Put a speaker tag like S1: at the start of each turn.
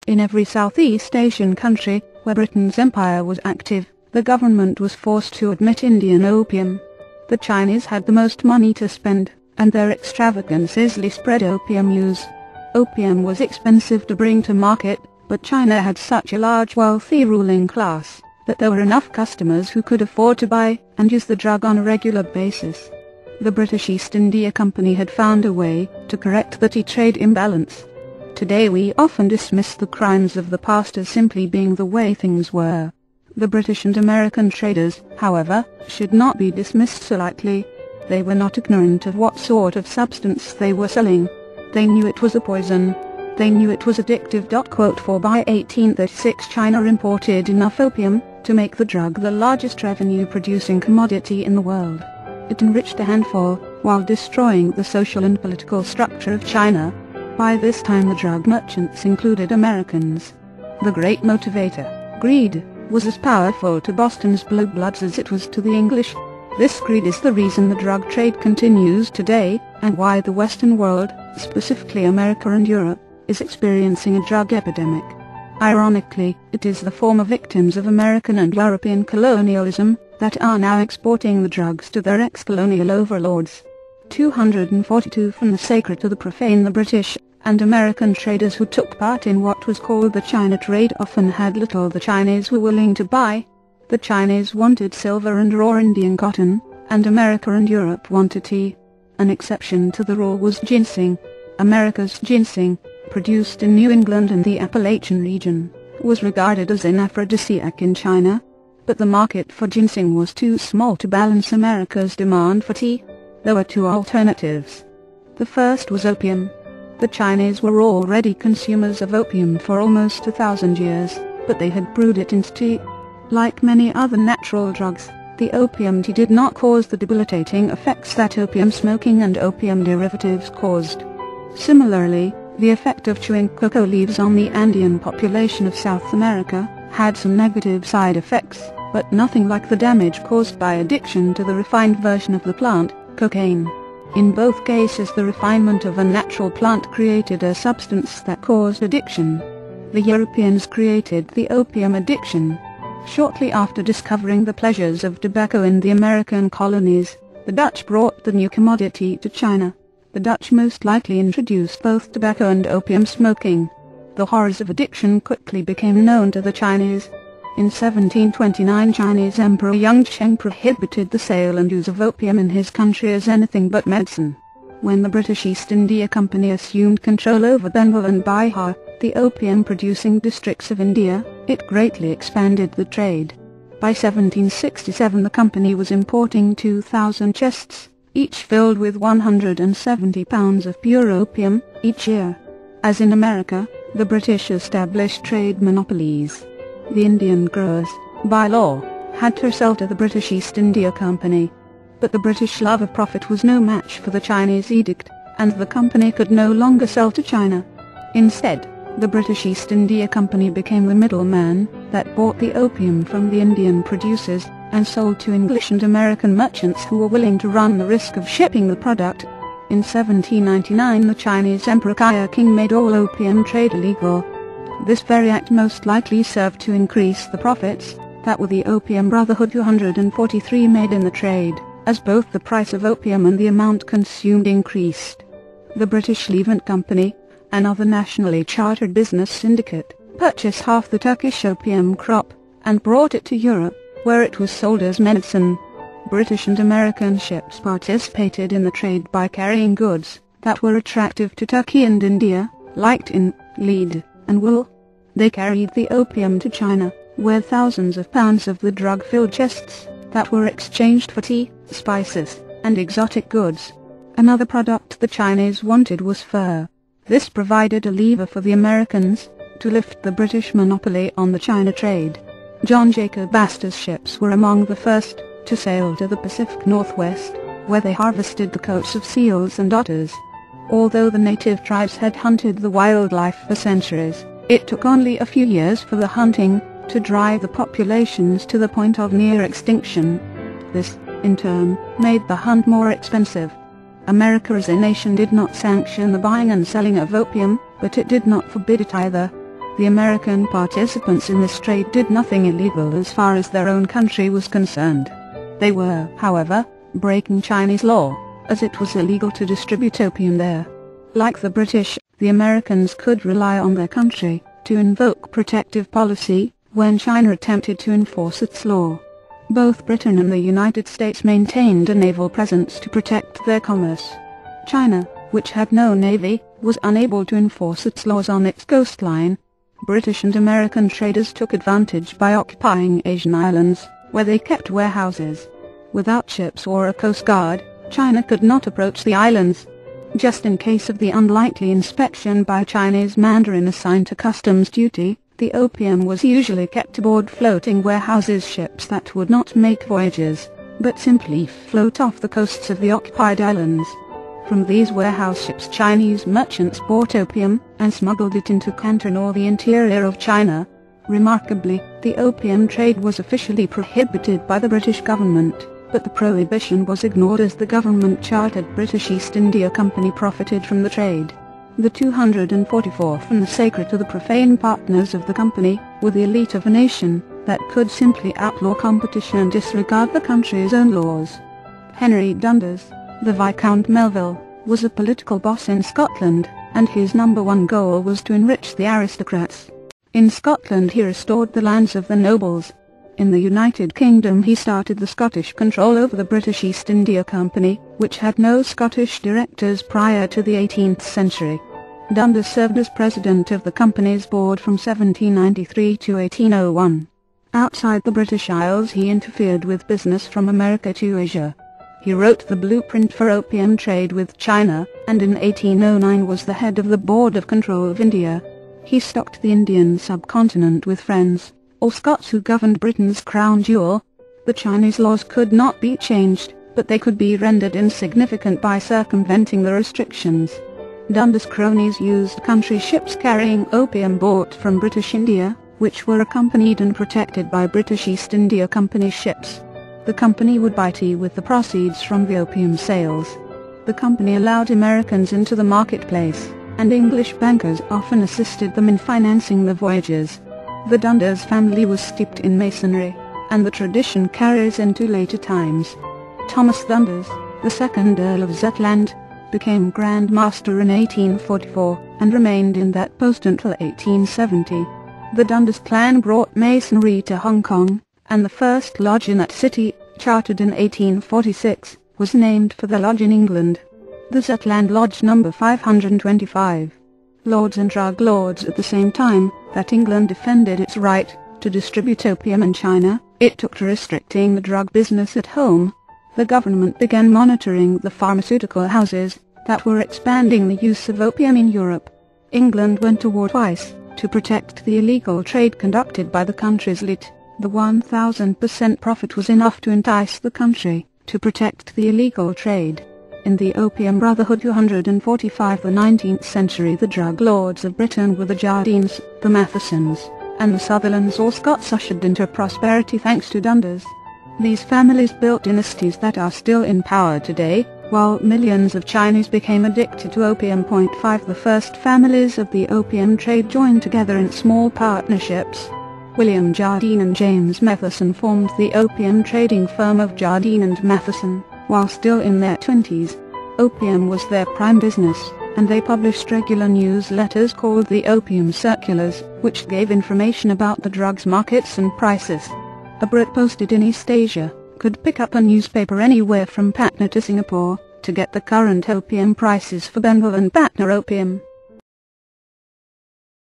S1: In every Southeast Asian country where Britain's empire was active, the government was forced to admit Indian opium. The Chinese had the most money to spend, and their extravagance easily spread opium use. Opium was expensive to bring to market, but China had such a large wealthy ruling class that there were enough customers who could afford to buy and use the drug on a regular basis. The British East India Company had found a way to correct the tea trade imbalance. Today we often dismiss the crimes of the past as simply being the way things were. The British and American traders, however, should not be dismissed so lightly. They were not ignorant of what sort of substance they were selling. They knew it was a poison. They knew it was addictive. For by 1836 China imported enough opium to make the drug the largest revenue-producing commodity in the world. It enriched a handful, while destroying the social and political structure of China. By this time the drug merchants included Americans. The great motivator, greed, was as powerful to Boston's blue bloods as it was to the English. This greed is the reason the drug trade continues today, and why the Western world, specifically America and Europe, is experiencing a drug epidemic. Ironically, it is the former victims of American and European colonialism that are now exporting the drugs to their ex-colonial overlords. 242 From the sacred to the profane. The British and American traders who took part in what was called the China trade often had little the Chinese were willing to buy. The Chinese wanted silver and raw Indian cotton, and America and Europe wanted tea. An exception to the rule was ginseng. America's ginseng, produced in New England and the Appalachian region, was regarded as an aphrodisiac in China. But the market for ginseng was too small to balance America's demand for tea. There were two alternatives. The first was opium. The Chinese were already consumers of opium for almost 1,000 years, but they had brewed it into tea. Like many other natural drugs, the opium tea did not cause the debilitating effects that opium smoking and opium derivatives caused. Similarly, the effect of chewing cocoa leaves on the Andean population of South America had some negative side effects, but nothing like the damage caused by addiction to the refined version of the plant, cocaine. In both cases the refinement of a natural plant created a substance that caused addiction. The Europeans created the opium addiction. Shortly after discovering the pleasures of tobacco in the American colonies, the Dutch brought the new commodity to China. The Dutch most likely introduced both tobacco and opium smoking. The horrors of addiction quickly became known to the Chinese. In 1729 Chinese Emperor Yongzheng prohibited the sale and use of opium in his country as anything but medicine. When the British East India Company assumed control over Bengal and Bihar, the opium-producing districts of India, it greatly expanded the trade. By 1767 the company was importing 2,000 chests, each filled with 170 pounds of pure opium, each year. As in America, the British established trade monopolies. The Indian growers, by law, had to sell to the British East India Company. But the British love of profit was no match for the Chinese edict, and the company could no longer sell to China. Instead, the British East India Company became the middleman that bought the opium from the Indian producers and sold to English and American merchants who were willing to run the risk of shipping the product. In 1799 the Chinese Emperor Kaya King made all opium trade illegal. This very act most likely served to increase the profits that were the Opium Brotherhood 243 made in the trade, as both the price of opium and the amount consumed increased. The British Levant Company, another nationally chartered business syndicate, purchased half the Turkish opium crop and brought it to Europe, where it was sold as medicine. British and American ships participated in the trade by carrying goods that were attractive to Turkey and India, like tin, lead, and wool. They carried the opium to China, where thousands of pounds of the drug filled chests that were exchanged for tea, spices, and exotic goods. Another product the Chinese wanted was fur. This provided a lever for the Americans to lift the British monopoly on the China trade. John Jacob Astor's ships were among the first to sail to the Pacific Northwest, where they harvested the coats of seals and otters. Although the native tribes had hunted the wildlife for centuries, it took only a few years for the hunting to drive the populations to the point of near extinction. This, in turn, made the hunt more expensive. America as a nation did not sanction the buying and selling of opium, but it did not forbid it either. The American participants in this trade did nothing illegal as far as their own country was concerned. They were, however, breaking Chinese law, as it was illegal to distribute opium there. Like the British, the Americans could rely on their country to invoke protective policy when China attempted to enforce its law. Both Britain and the United States maintained a naval presence to protect their commerce. China, which had no navy, was unable to enforce its laws on its coastline. British and American traders took advantage by occupying Asian islands, where they kept warehouses. Without ships or a coast guard, China could not approach the islands. Just in case of the unlikely inspection by a Chinese mandarin assigned to customs duty, the opium was usually kept aboard floating warehouses, ships that would not make voyages, but simply float off the coasts of the occupied islands. From these warehouse ships Chinese merchants bought opium and smuggled it into Canton or the interior of China. Remarkably, the opium trade was officially prohibited by the British government, but the prohibition was ignored as the government-chartered British East India Company profited from the trade. The 244th and the sacred to the profane partners of the company were the elite of a nation that could simply outlaw competition and disregard the country's own laws. Henry Dundas, the Viscount Melville, was a political boss in Scotland, and his #1 goal was to enrich the aristocrats. In Scotland he restored the lands of the nobles. In the United Kingdom he started the Scottish control over the British East India Company, which had no Scottish directors prior to the 18th century. Dundas served as president of the company's board from 1793 to 1801. Outside the British Isles he interfered with business from America to Asia. He wrote the blueprint for opium trade with China, and in 1809 was the head of the Board of Control of India. He stocked the Indian subcontinent with friends, or Scots who governed Britain's crown jewel. The Chinese laws could not be changed, but they could be rendered insignificant by circumventing the restrictions. Dundas' cronies used country ships carrying opium bought from British India, which were accompanied and protected by British East India Company ships. The company would buy tea with the proceeds from the opium sales. The company allowed Americans into the marketplace, and English bankers often assisted them in financing the voyages. The Dundas family was steeped in masonry, and the tradition carries into later times. Thomas Dundas, the 2nd Earl of Zetland, became Grand Master in 1844, and remained in that post until 1870. The Dundas clan brought masonry to Hong Kong, and the first lodge in that city, chartered in 1846, was named for the lodge in England. The Zetland Lodge No. 525. Lords and drug lords. At the same time that England defended its right to distribute opium in China, it took to restricting the drug business at home. The government began monitoring the pharmaceutical houses that were expanding the use of opium in Europe. England went to war twice to protect the illegal trade conducted by the country's elite. The 1,000% profit was enough to entice the country to protect the illegal trade. In the Opium Brotherhood 245, the 19th century, the drug lords of Britain were the Jardines, the Mathesons, and the Sutherlands or Scots ushered into prosperity thanks to Dundas. These families built dynasties that are still in power today, while millions of Chinese became addicted to opium. 5 The first families of the opium trade joined together in small partnerships. William Jardine and James Matheson formed the opium trading firm of Jardine and Matheson, while still in their 20s. Opium was their prime business, and they published regular newsletters called the Opium Circulars, which gave information about the drugs markets and prices. A Brit posted in East Asia could pick up a newspaper anywhere from Patna to Singapore to get the current opium prices for Bengal and Patna opium.